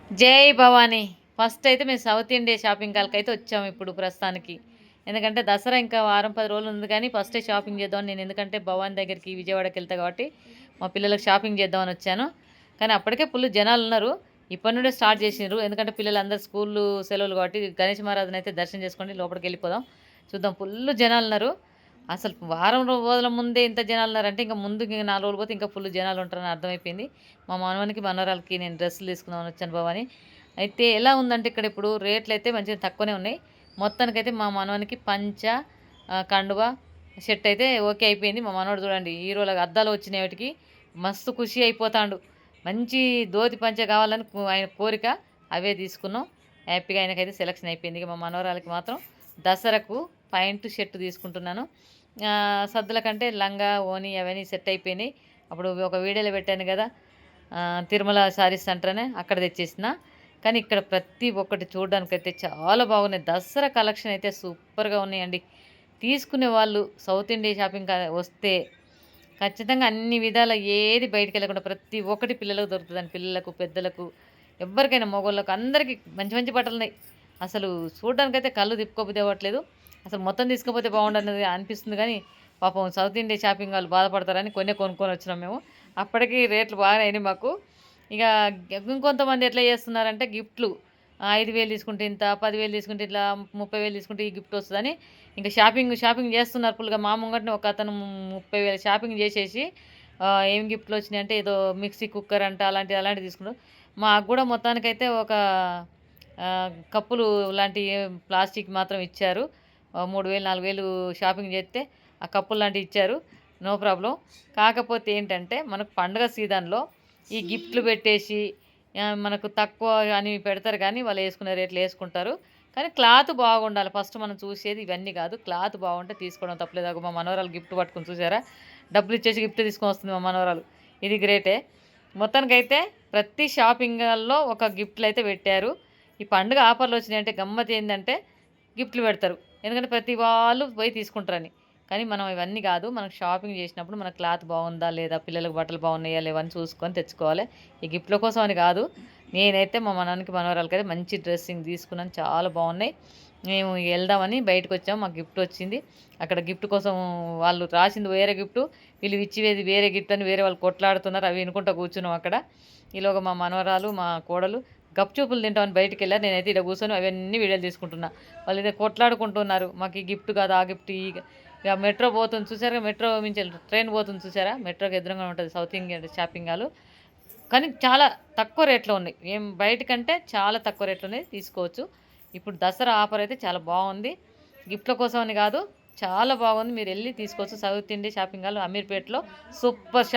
జై భవానీ. ఫస్ట్ అయితే మేము సౌత్ ఇండియా షాపింగ్ కాల్కైతే వచ్చాము ఇప్పుడు ప్రస్తుతానికి. ఎందుకంటే దసరా ఇంకా వారం 10 రోజులు ఉంది కానీ ఫస్టే షాపింగ్ చేద్దామని నేను, ఎందుకంటే భవానీ దగ్గరికి విజయవాడకి వెళ్తా కాబట్టి మా పిల్లలకు షాపింగ్ చేద్దామని వచ్చాను. కానీ అప్పటికే ఫుల్ జనాలు ఉన్నారు. ఇప్పటి నుండే స్టార్ట్ చేసినారు, ఎందుకంటే పిల్లలందరూ స్కూళ్ళు సెలవులు కాబట్టి గణేష్ మహారాజుని అయితే దర్శనం చేసుకోండి, లోపలికి వెళ్ళిపోదాం. చూద్దాం, ఫుల్ జనాలు ఉన్నారు. అసలు వారం రోజుల ముందే ఇంత జనాలు ఉన్నారంటే ఇంకా ముందు ఇంకా 4 రోజులు పోతే ఇంకా ఫుల్ జనాలు ఉంటారని అర్థమైపోయింది. మా మనవనికి మనవరాలకి నేను డ్రెస్సులు తీసుకుందామని వచ్చాను భవాని. అయితే ఎలా ఉందంటే ఇక్కడ ఇప్పుడు రేట్లు అయితే మంచిగా తక్కువనే ఉన్నాయి. మొత్తానికైతే మా మనవనికి పంచ, కండువ, షర్ట్ అయితే ఓకే అయిపోయింది. మా మనవాడు చూడండి హీరోలాగా అద్దాలు వచ్చినాయి, వాటికి మస్తు ఖుషి అయిపోతాడు. మంచి ధోతి పంచ కావాలని ఆయన కోరిక, అవే తీసుకున్నాం. హ్యాపీగా ఆయనకైతే సెలెక్షన్ అయిపోయింది. ఇక మా మనవరాలకి మాత్రం దసరకు ప్యాంటు షర్ట్ తీసుకుంటున్నాను. సద్దుల కంటే లంగా ఓని అవన్నీ సెట్ అయిపోయినాయి. అప్పుడు ఒక వీడియోలో పెట్టాను కదా, తిరుమల శారీస్ సెంటర్ అని, అక్కడ తెచ్చేసిన. కానీ ఇక్కడ ప్రతి ఒక్కటి చూడడానికైతే చాలా బాగున్నాయి. దసరా కలెక్షన్ అయితే సూపర్గా ఉన్నాయండి. తీసుకునే వాళ్ళు సౌత్ ఇండియా షాపింగ్ వస్తే ఖచ్చితంగా అన్ని విధాల ఏది బయటికి వెళ్ళకుండా ప్రతి ఒక్కటి పిల్లలకు దొరుకుతుందండి. పిల్లలకు, పెద్దలకు, ఎవరికైనా, మగవాళ్ళకు, అందరికీ మంచి మంచి బట్టలు ఉన్నాయి. అసలు చూడడానికైతే కళ్ళు తిప్పుకోబుద్ది అవ్వట్లేదు. అసలు మొత్తం తీసుకపోతే బాగుండన్నది అనిపిస్తుంది, కానీ పాపం సౌత్ ఇండియా షాపింగ్ వాళ్ళు బాధపడతారని కొనుక్కొని వచ్చినాం మేము. అప్పటికి రేట్లు బాగా అయినాయి మాకు. ఇక ఇంకొంతమంది ఎట్లా చేస్తున్నారంటే గిఫ్ట్లు 5,000 తీసుకుంటే ఇంత, 10,000 తీసుకుంటే ఇట్లా, 30,000 తీసుకుంటే ఈ గిఫ్ట్ వస్తుందని ఇంకా షాపింగ్ చేస్తున్నారు ఫుల్గా. మా ముంగటనే ఒక అతను 30,000 షాపింగ్ చేసేసి ఏం గిఫ్ట్లు వచ్చినాయి అంటే ఏదో మిక్సీ కుక్కర్ అంట అలాంటివి తీసుకున్నారు. మాకు కూడా మొత్తానికైతే ఒక కప్పులు లాంటి ప్లాస్టిక్ మాత్రం ఇచ్చారు. 3,000 4,000 షాపింగ్ చేస్తే ఆ కప్పులు లాంటివి ఇచ్చారు, నో ప్రాబ్లం. కాకపోతే ఏంటంటే మనకు పండుగ సీజన్లో ఈ గిఫ్ట్లు పెట్టేసి మనకు తక్కువ అని పెడతారు, కానీ వాళ్ళు వేసుకునే రేట్లు వేసుకుంటారు. కానీ క్లాత్ బాగుండాలి ఫస్ట్ మనం చూసేది, ఇవన్నీ కాదు. క్లాత్ బాగుంటే తీసుకోవడం తప్పలేదు. మా మనవరాలు గిఫ్ట్ పట్టుకుని చూసారా, డబ్బులు ఇచ్చేసి గిఫ్ట్ తీసుకొని వస్తుంది మా మనవరాలు. ఇది గ్రేటే. మొత్తానికైతే ప్రతి షాపింగ్లో ఒక గిఫ్ట్లు అయితే పెట్టారు. ఈ పండుగ ఆఫర్లు వచ్చినాయంటే గమ్మత్ ఏంటంటే గిఫ్ట్లు పెడతారు, ఎందుకంటే ప్రతి వాళ్ళు పోయి తీసుకుంటారని. కానీ మనం ఇవన్నీ కాదు, మనకు షాపింగ్ చేసినప్పుడు మన క్లాత్ బాగుందా లేదా, పిల్లలకు బట్టలు బాగున్నాయా లేవని చూసుకొని తెచ్చుకోవాలి. ఈ గిఫ్ట్ల కోసం అని కాదు. నేనైతే మా మనవనికి మనవరాలకి అయితే మంచి డ్రెస్సింగ్ తీసుకున్నాను, చాలా బాగున్నాయి. మేము వెళ్దామని బయటకు వచ్చాము, మాకు గిఫ్ట్ వచ్చింది. అక్కడ గిఫ్ట్ కోసం వాళ్ళు రాసింది వేరే గిఫ్ట్, వీళ్ళు ఇచ్చివేది వేరే గిఫ్ట్ అని వేరే వాళ్ళు కొట్లాడుతున్నారు. అవి వినుకుంటూ కూర్చున్నాం అక్కడ. ఈలోగా మా మనవరాలు, మా కోడలు గప్చూపులు తింటామని బయటికి వెళ్ళారు. నేనైతే ఇక్కడ కూర్చొని అవన్నీ వీడియోలు తీసుకుంటున్నా. వాళ్ళు అయితే కొట్లాడుకుంటున్నారు, మాకు ఈ గిఫ్ట్ కాదు ఆ గిఫ్ట్. ఇక మెట్రో పోతుంది చూసారా, మెట్రో మించి ట్రైన్ పోతుంది చూసారా, మెట్రోకి ఎదురుగా ఉంటుంది సౌత్ ఇండియా షాపింగ్ హాల్. కానీ చాలా తక్కువ రేట్లో ఉన్నాయి, ఏం బయటకంటే చాలా తక్కువ రేట్లు ఉన్నాయి, తీసుకోవచ్చు. ఇప్పుడు దసరా ఆఫర్ అయితే చాలా బాగుంది. గిఫ్ట్ల కోసం అని కాదు, చాలా బాగుంది. మీరు వెళ్ళి తీసుకోవచ్చు. సౌత్ ఇండియా షాపింగ్ హాల్ అమీర్పేటలో సూపర్ షాప్.